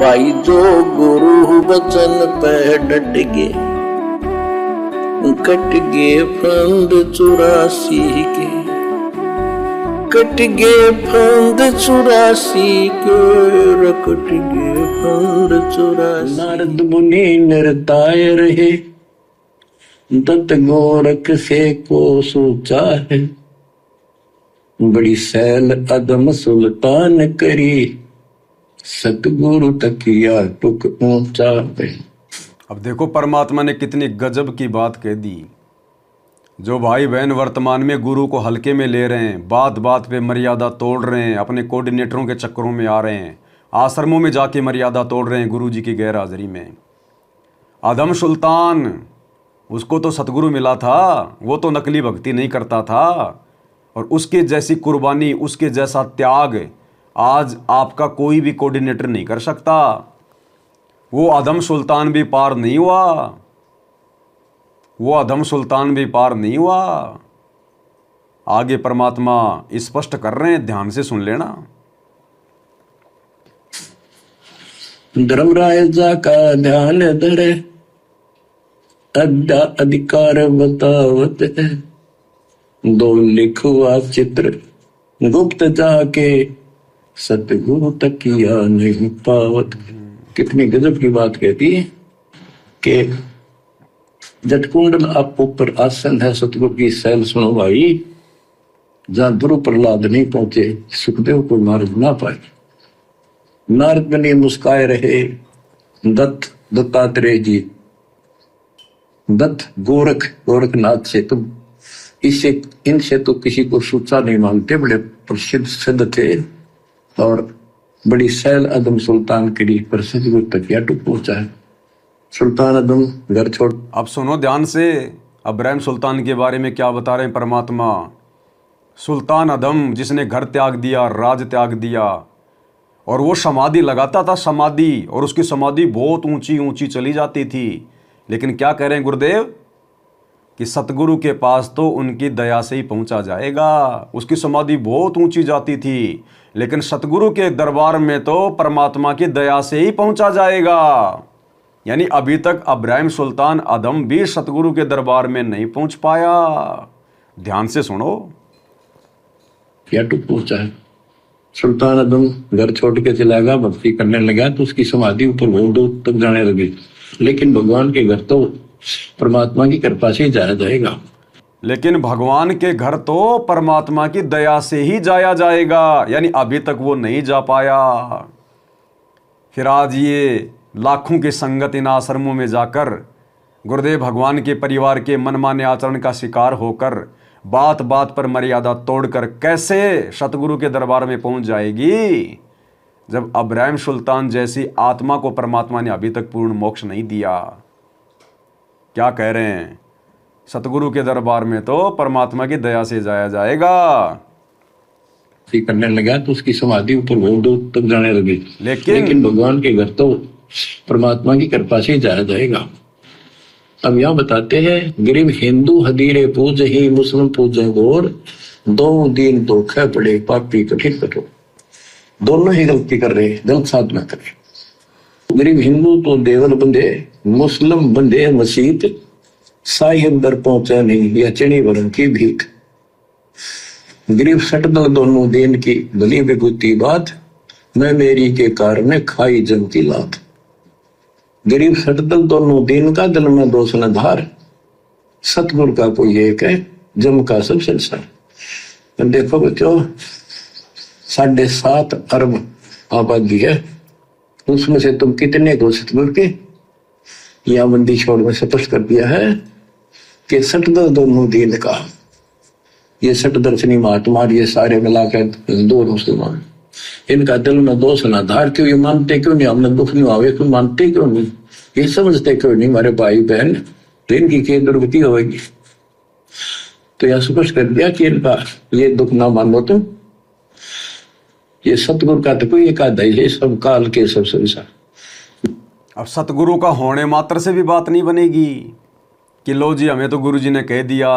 भाई जो गुरु वचन पे डट गए, कट गए फंद 84 के, कट गए फंद 84 के, कट गए फंद 84। नारद मुनि निरताय रहे, दत्त गोरख से को सोचा है, बड़ी सैल अदम सुल्तान करी, सतगुरु तकिया टुक ऊंचा पे। अब देखो परमात्मा ने कितनी गजब की बात कह दी। जो भाई बहन वर्तमान में गुरु को हल्के में ले रहे हैं, बात बात पे मर्यादा तोड़ रहे हैं, अपने कोऑर्डिनेटरों के चक्करों में आ रहे हैं, आश्रमों में जाके मर्यादा तोड़ रहे हैं गुरु जी की गैर हाजिरी में। आदम सुल्तान, उसको तो सतगुरु मिला था, वो तो नकली भक्ति नहीं करता था, और उसके जैसी कुर्बानी, उसके जैसा त्याग आज आपका कोई भी कोऑर्डिनेटर नहीं कर सकता। वो आदम सुल्तान भी पार नहीं हुआ, वो आदम सुल्तान भी पार नहीं हुआ। आगे परमात्मा स्पष्ट कर रहे हैं, ध्यान से सुन लेना। धर्मराजा का ध्यान धरे, अधिकार बतावत है, दो लिखुआ चित्र गुप्त जाके, सतगुरु तकिया नहीं पावत। कितनी गजब की बात कहती है कि जटकुंडल आप ऊपर आसन है, सतगुरु की सैल सुनो भाई, जहां ध्रुव प्रहलाद नहीं पहुंचे, सुखदेव को नारद ना पाए। नारद ने मुस्काए रहे, दत्तात्रेय जी, दत्त गोरखनाथ से तुम इससे इनसे तो किसी को सूचा नहीं मांगते, बड़े प्रसिद्ध सिद्ध थे, और बड़ी सैल अदम सुल्तान करी, पर सतगुरु तकिया टुक पहुंचा है। सुल्तान अदम घर छोड़। अब सुनो ध्यान से, अब्राहिम सुल्तान के बारे में क्या बता रहे हैं परमात्मा। सुल्तान अदम जिसने घर त्याग दिया, राज त्याग दिया, और वो समाधि लगाता था, समाधि, और उसकी समाधि बहुत ऊंची ऊंची चली जाती थी। लेकिन क्या कह रहे हैं गुरुदेव कि सतगुरु के पास तो उनकी दया से ही पहुंचा जाएगा। उसकी समाधि बहुत ऊंची जाती थी, लेकिन सतगुरु के दरबार में तो परमात्मा की दया से ही पहुंचा जाएगा। यानी अभी तक अब्राहिम सुल्तान अदम भी सतगुरु के दरबार में नहीं पहुंच पाया। ध्यान से सुनो। क्या टुक पहुंचा है। सुल्तान अदम घर छोड़ के चला गया, भक्ति करने लगा, तो उसकी समाधि ऊपर बहुत दूर तक जाने लगी। लेकिन भगवान के घर तो परमात्मा की कृपा से ही जाया जाएगा। लेकिन भगवान के घर तो परमात्मा की दया से ही जाया जाएगा, यानी अभी तक वो नहीं जा पाया। फिर आज ये लाखों की संगत इन आश्रमों में जाकर गुरुदेव भगवान के परिवार के मनमाने आचरण का शिकार होकर, बात बात पर मर्यादा तोड़कर कैसे सतगुरु के दरबार में पहुंच जाएगी, जब अब्राहिम सुल्तान जैसी आत्मा को परमात्मा ने अभी तक पूर्ण मोक्ष नहीं दिया। क्या कह रहे हैं, सतगुरु के दरबार में तो परमात्मा की दया से जाया जाएगा। करने लगा तो उसकी समाधि ऊपर बहुत दूर तक जाने लगी। लेकिन भगवान के घर तो परमात्मा की कृपा से ही जाया जाएगा। अब यहाँ बताते हैं, गरीब हिंदू हदीरे पूज ही, मुस्लिम पूजे गौर, दो दिन धोखे पड़े पापी कठिन करो। दोनों ही गलती कर रहे, गलत साधना कर रहे। गरीब हिंदू तो देवल बंधे, मुस्लिम बंधे मसीत, साई अंदर पहुंचा नहीं, यह चणी वरण की भीख। गरीब सट दो दोनों दिन की भली विभूति बात, मैं मेरी के कारण खाई जम की लात। गरीब सट दल दोनों दिन का, दिल में दोष न धार, सतगुरु का कोई एक है, जम का सब संसार। देखो बच्चों, 7.5 अरब आबादी है, उसमें से तुम कितने को सतगुरु के या बंदी छोड़ में स्पष्ट कर दिया है कि सट दल दोनों दिन का। ये सट दर्शनी महात्मा, ये सारे मिला के हिंदू मुसलमान, इनका दिल में दोष ना धार। क्यों ये मानते क्यों नहीं, हमने दुख नहीं आवे क्यों मानते क्यों नहीं, ये समझते क्यों नहीं हमारे भाई बहन, तो इनकी क्या दुर्गति होगी। तो यह स्पष्ट कर दिया कि इनका ये दुख ना मानो तुम, ये सतगुरु का तो कोई एक आधा ही है, सब काल के सब संसार। अब सतगुरु का होने मात्र से भी बात नहीं बनेगी कि लो जी हमें तो गुरु जी ने कह दिया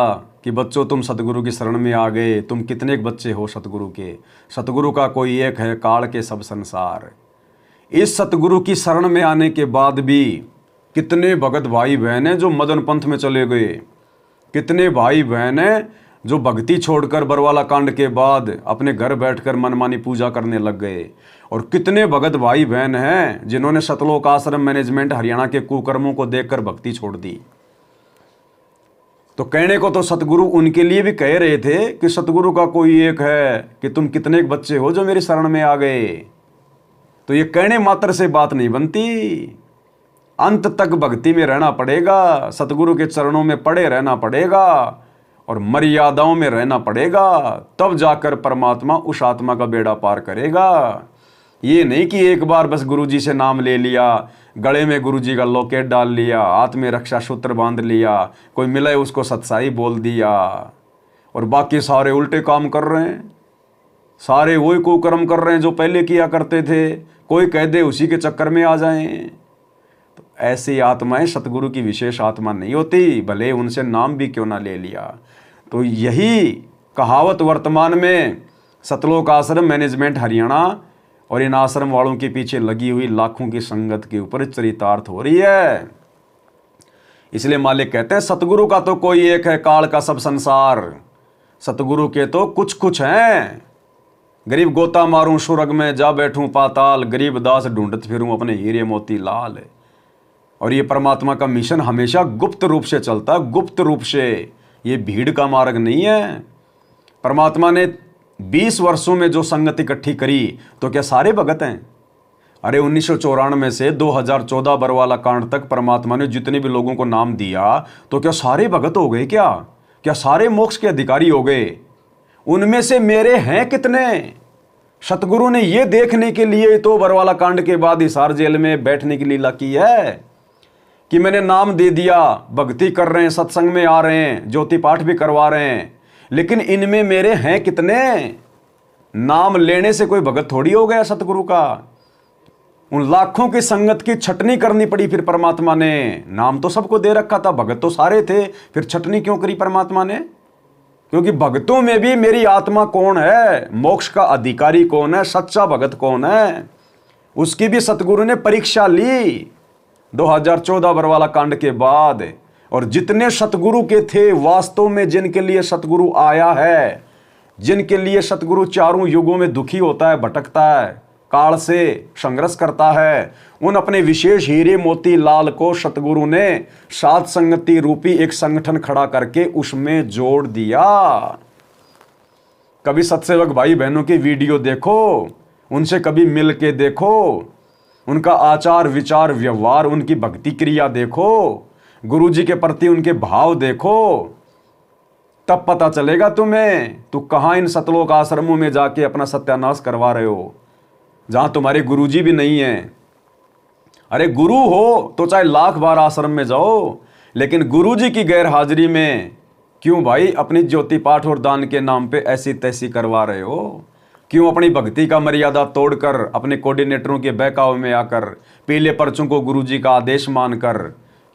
कि बच्चों तुम सतगुरु की शरण में आ गए, तुम कितने बच्चे हो सतगुरु के। सतगुरु का कोई एक है, काल के सब संसार। इस सतगुरु की शरण में आने के बाद भी कितने भगत भाई बहन हैं जो मदन पंथ में चले गए, कितने भाई बहन हैं जो भक्ति छोड़कर बरवाला कांड के बाद अपने घर बैठकर मनमानी पूजा करने लग गए, और कितने भगत भाई बहन हैं जिन्होंने सतलोक आश्रम मैनेजमेंट हरियाणा के कुकर्मों को देखकर भक्ति छोड़ दी। तो कहने को तो सतगुरु उनके लिए भी कह रहे थे कि सतगुरु का कोई एक है कि तुम कितने बच्चे हो जो मेरी शरण में आ गए। तो ये कहने मात्र से बात नहीं बनती, अंत तक भक्ति में रहना पड़ेगा, सतगुरु के चरणों में पड़े रहना पड़ेगा और मर्यादाओं में रहना पड़ेगा, तब जाकर परमात्मा उस आत्मा का बेड़ा पार करेगा। ये नहीं कि एक बार बस गुरुजी से नाम ले लिया, गले में गुरुजी का लॉकेट डाल लिया, हाथ में रक्षा सूत्र बांध लिया, कोई मिले उसको सत्साई बोल दिया और बाकी सारे उल्टे काम कर रहे हैं, सारे वही कुकर्म कर रहे हैं जो पहले किया करते थे, कोई कह दे उसी के चक्कर में आ जाएं। तो ऐसी आत्माएं सतगुरु की विशेष आत्मा नहीं होती, भले उनसे नाम भी क्यों ना ले लिया। तो यही कहावत वर्तमान में सतलोक आश्रम मैनेजमेंट हरियाणा और इन आश्रम वालों के पीछे लगी हुई लाखों की संगत के ऊपर चरितार्थ हो रही है। इसलिए मालिक कहते हैं सतगुरु का तो कोई एक है, काल का सब संसार। सतगुरु के तो कुछ कुछ हैं। गरीब गोता मारूं सुरग में, जा बैठूं पाताल, गरीब दास ढूंढत फिरूं अपने हीरे मोती लाल। और ये परमात्मा का मिशन हमेशा गुप्त रूप से चलता है, गुप्त रूप से। ये भीड़ का मार्ग नहीं है। परमात्मा ने 20 वर्षों में जो संगत इकट्ठी करी तो क्या सारे भगत हैं? अरे 1994 से 2014 बरवाला कांड तक परमात्मा ने जितने भी लोगों को नाम दिया तो क्या सारे भगत हो गए? क्या सारे मोक्ष के अधिकारी हो गए? उनमें से मेरे हैं कितने? सतगुरु ने यह देखने के लिए तो बरवाला कांड के बाद हिसार जेल में बैठने की लीला की है कि मैंने नाम दे दिया, भक्ति कर रहे हैं, सत्संग में आ रहे हैं, ज्योति पाठ भी करवा रहे हैं, लेकिन इनमें मेरे हैं कितने? नाम लेने से कोई भगत थोड़ी हो गया सतगुरु का। उन लाखों की संगत की छटनी करनी पड़ी फिर परमात्मा ने। नाम तो सबको दे रखा था, भगत तो सारे थे, फिर छटनी क्यों करी परमात्मा ने? क्योंकि भगतों में भी मेरी आत्मा कौन है, मोक्ष का अधिकारी कौन है, सच्चा भगत कौन है, उसकी भी सतगुरु ने परीक्षा ली 2014 बरवाला कांड के बाद। और जितने सतगुरु के थे वास्तव में, जिनके लिए सतगुरु आया है, जिनके लिए सतगुरु चारों युगों में दुखी होता है, भटकता है, काल से संघर्ष करता है, उन अपने विशेष हीरे मोती लाल को सतगुरु ने सात संगति रूपी एक संगठन खड़ा करके उसमें जोड़ दिया। कभी सत्सेवक भाई बहनों की वीडियो देखो, उनसे कभी मिल के देखो, उनका आचार विचार व्यवहार, उनकी भक्ति क्रिया देखो, गुरुजी के प्रति उनके भाव देखो, तब पता चलेगा तुम्हें तू कहां इन सतलोक आश्रमों में जाके अपना सत्यानाश करवा रहे हो, जहां तुम्हारे गुरुजी भी नहीं है। अरे गुरु हो तो चाहे लाख बार आश्रम में जाओ, लेकिन गुरुजी की गैर हाजिरी में क्यों भाई अपनी ज्योति पाठ और दान के नाम पे ऐसी तैसी करवा रहे हो? क्यों अपनी भक्ति का मर्यादा तोड़कर अपने कोऑर्डिनेटरों के बहकावे में आकर पीले पर्चों को गुरुजी का आदेश मानकर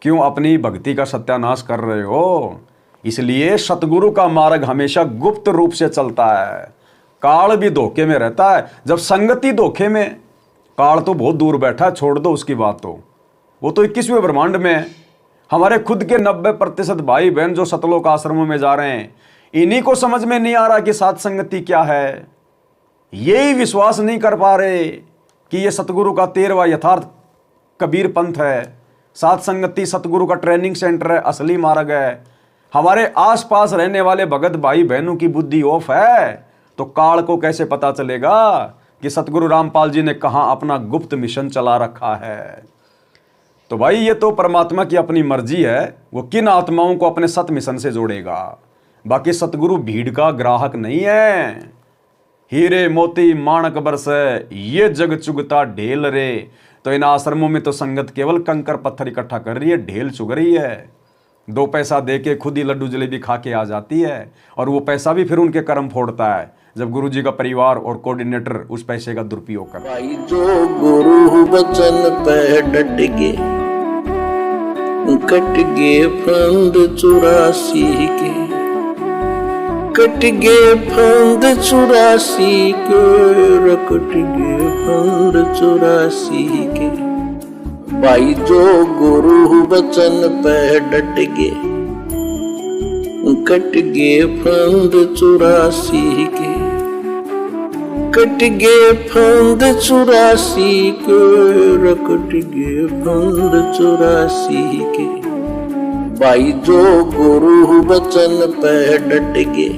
क्यों अपनी भक्ति का सत्यानाश कर रहे हो? इसलिए सतगुरु का मार्ग हमेशा गुप्त रूप से चलता है। काल भी धोखे में रहता है। जब संगति धोखे में, काल तो बहुत दूर बैठा है, छोड़ दो उसकी बात, तो वो तो 21वें ब्रह्मांड में है। हमारे खुद के 90% भाई बहन जो सतलोक आश्रमों में जा रहे हैं, इन्हीं को समझ में नहीं आ रहा कि सात संगति क्या है। यही विश्वास नहीं कर पा रहे कि ये सतगुरु का 13वां यथार्थ कबीर पंथ है, सात संगति सतगुरु का ट्रेनिंग सेंटर है, असली मार्ग है। हमारे आसपास रहने वाले भगत भाई बहनों की बुद्धि ऑफ है, तो काल को कैसे पता चलेगा कि सतगुरु रामपाल जी ने कहां अपना गुप्त मिशन चला रखा है? तो भाई ये तो परमात्मा की अपनी मर्जी है, वो किन आत्माओं को अपने सत मिशन से जोड़ेगा। बाकी सतगुरु भीड़ का ग्राहक नहीं है। हीरे मोती माणक बरसे ये जग चुगता ढेल रे। तो इन आश्रमों में तो संगत केवल कंकर पत्थर इकट्ठा कर रही है, ढेल चुग रही है। 2 पैसा दे के खुद ही लड्डू जलेबी खा के आ जाती है, और वो पैसा भी फिर उनके कर्म फोड़ता है जब गुरुजी का परिवार और कोऑर्डिनेटर उस पैसे का दुरुपयोग कर। भाई जो गुरु वचन पे डट गे, कट गे फंद 84 के, कट गए फंद 84 के, कट गए फंद 84 के। भाई जो गुरु बचन पे डट गए, कट गए फंद 84 के, कट गए फंद 84 के, कट गए फंद 84 के। भाई जो गुरु बचन पे डट गए,